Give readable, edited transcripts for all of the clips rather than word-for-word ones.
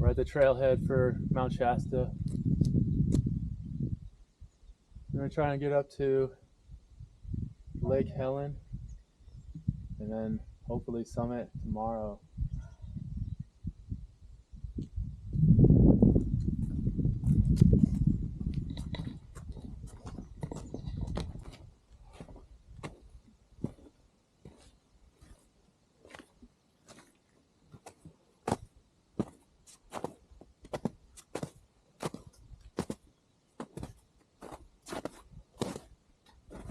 We're at the trailhead for Mount Shasta. We're gonna try and get up to Lake Helen and then hopefully summit tomorrow.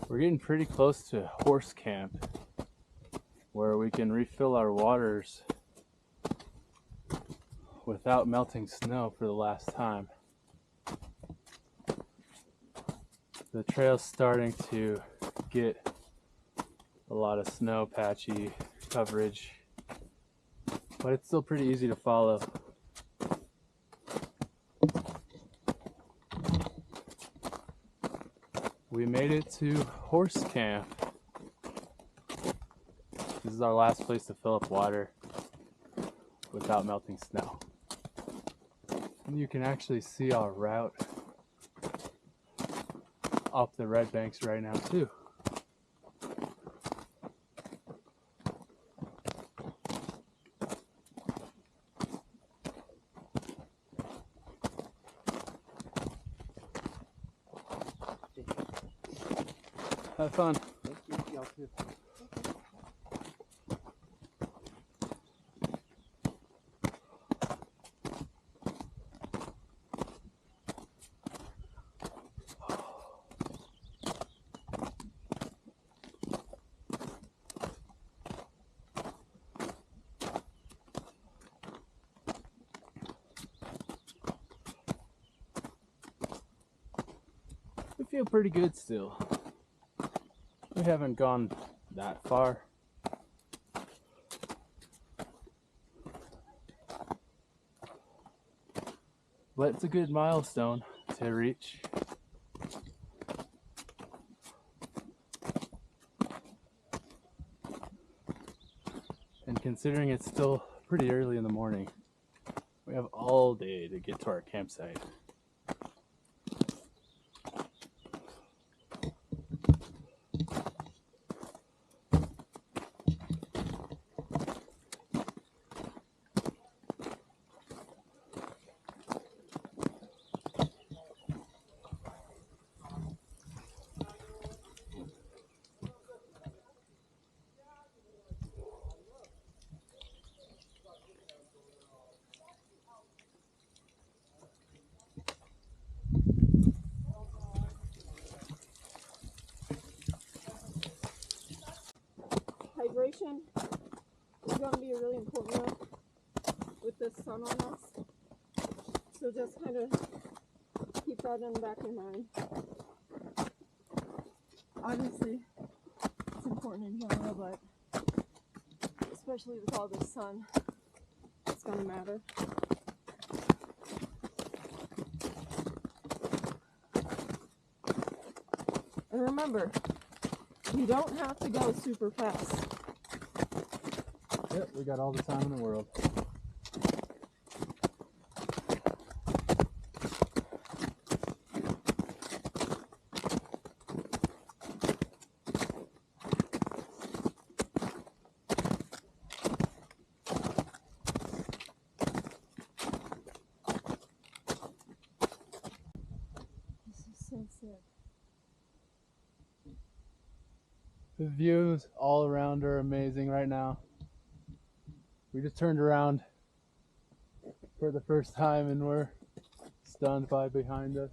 We're getting pretty close to horse camp, where we can refill our waters without melting snow for the last time. The trail's starting to get a lot of snow patchy coverage, but it's still pretty easy to follow. We made it to horse camp. This is our last place to fill up water without melting snow. And you can actually see our route up the red banks right now too. Have fun. We feel pretty good still. We haven't gone that far. But it's a good milestone to reach. And considering it's still pretty early in the morning, we have all day to get to our campsite. Hydration is going to be really important with the sun on us. So just kind of keep that in the back of your mind. Obviously, it's important in general, but especially with all this sun, it's going to matter. And remember, you don't have to go super fast. Yep, we got all the time in the world. This is so sick. The views all around are amazing right now. We just turned around for the first time and we're stunned by behind us.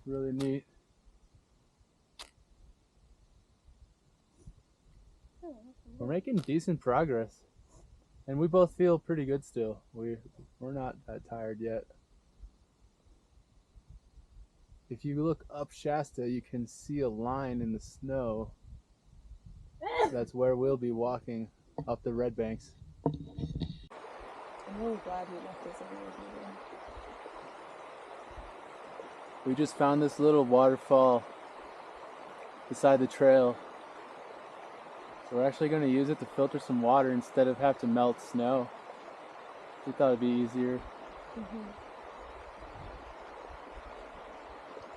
Really neat. We're making decent progress, and we both feel pretty good still. We're not that tired yet. If you look up Shasta, you can see a line in the snow. That's where we'll be walking up the red banks. I'm really glad we left this over here. We just found this little waterfall beside the trail. So we're actually going to use it to filter some water instead of have to melt snow. We thought it'd be easier.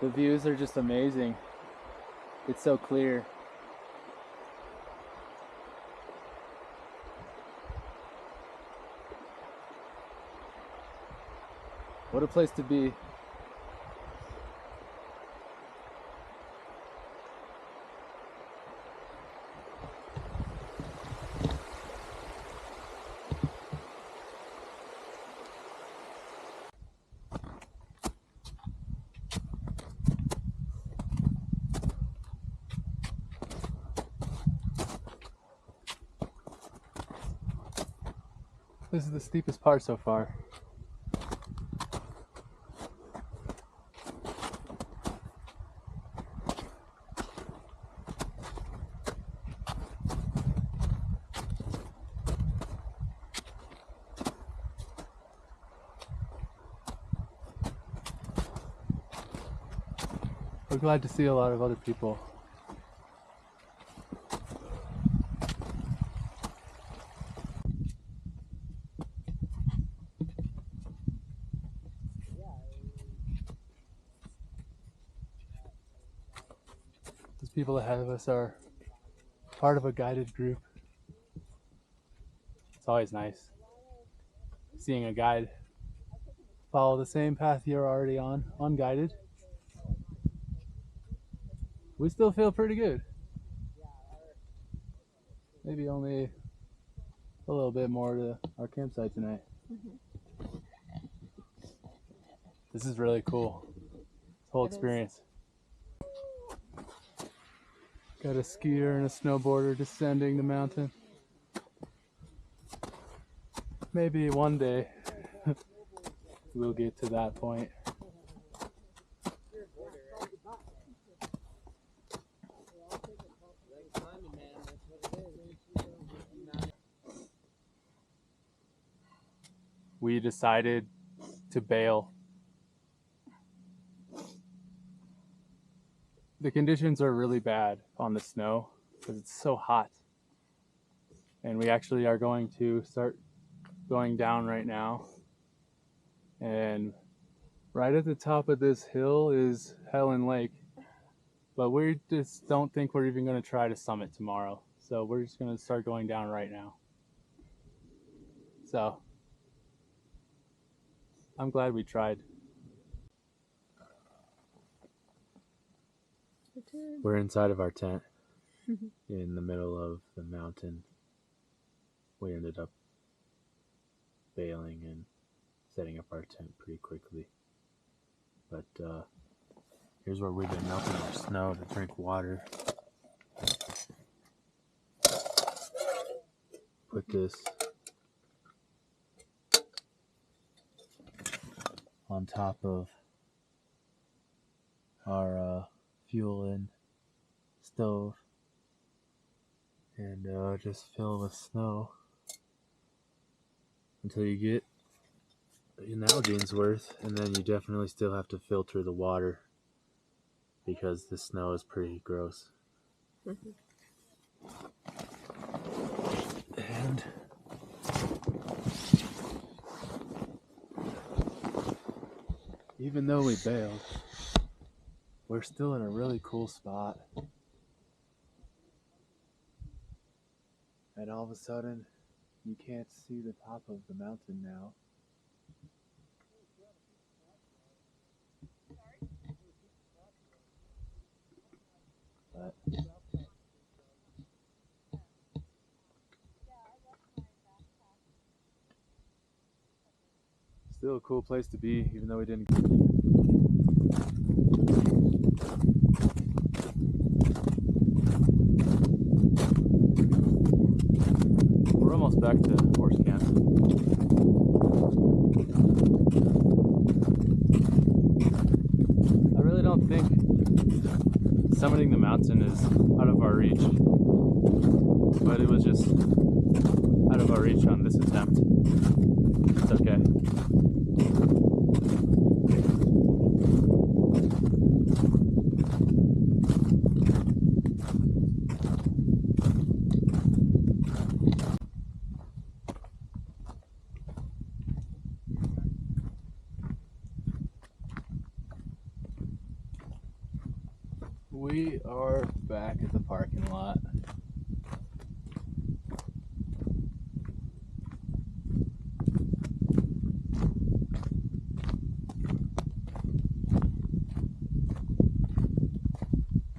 The views are just amazing. It's so clear. What a place to be. This is the steepest part so far. We're glad to see a lot of other people. Those people ahead of us are part of a guided group. It's always nice seeing a guide follow the same path you're already on, unguided. We still feel pretty good. Maybe only a little bit more to our campsite tonight. This is really cool. This whole experience. Got a skier and a snowboarder descending the mountain. Maybe one day we'll get to that point. We decided to bail. The conditions are really bad on the snow because it's so hot. And we actually are going to start going down right now. And right at the top of this hill is Helen Lake. But we just don't think we're even going to try to summit tomorrow. So we're just going to start going down right now. So I'm glad we tried. We're inside of our tent in the middle of the mountain. We ended up bailing and setting up our tent pretty quickly. But here's where we've been melting our snow to drink water. Put this on top of our fuel and stove and just fill with snow until you get an Algain's worth, and then you definitely still have to filter the water because the snow is pretty gross. And even though we bailed, we're still in a really cool spot. And all of a sudden, you can't see the top of the mountain now. But still a cool place to be, even though we didn't. We're almost back to horse camp. I really don't think summiting the mountain is out of our reach, but it was just out of our reach on this attempt. It's okay. We are back at the parking lot.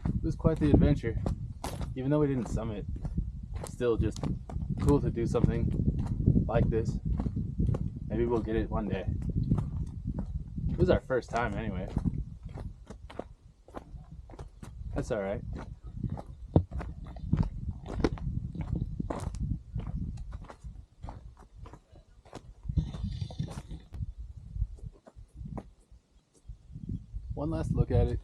It was quite the adventure. Even though we didn't summit, still just cool to do something like this. Maybe we'll get it one day. It was our first time anyway. That's alright. One last look at it.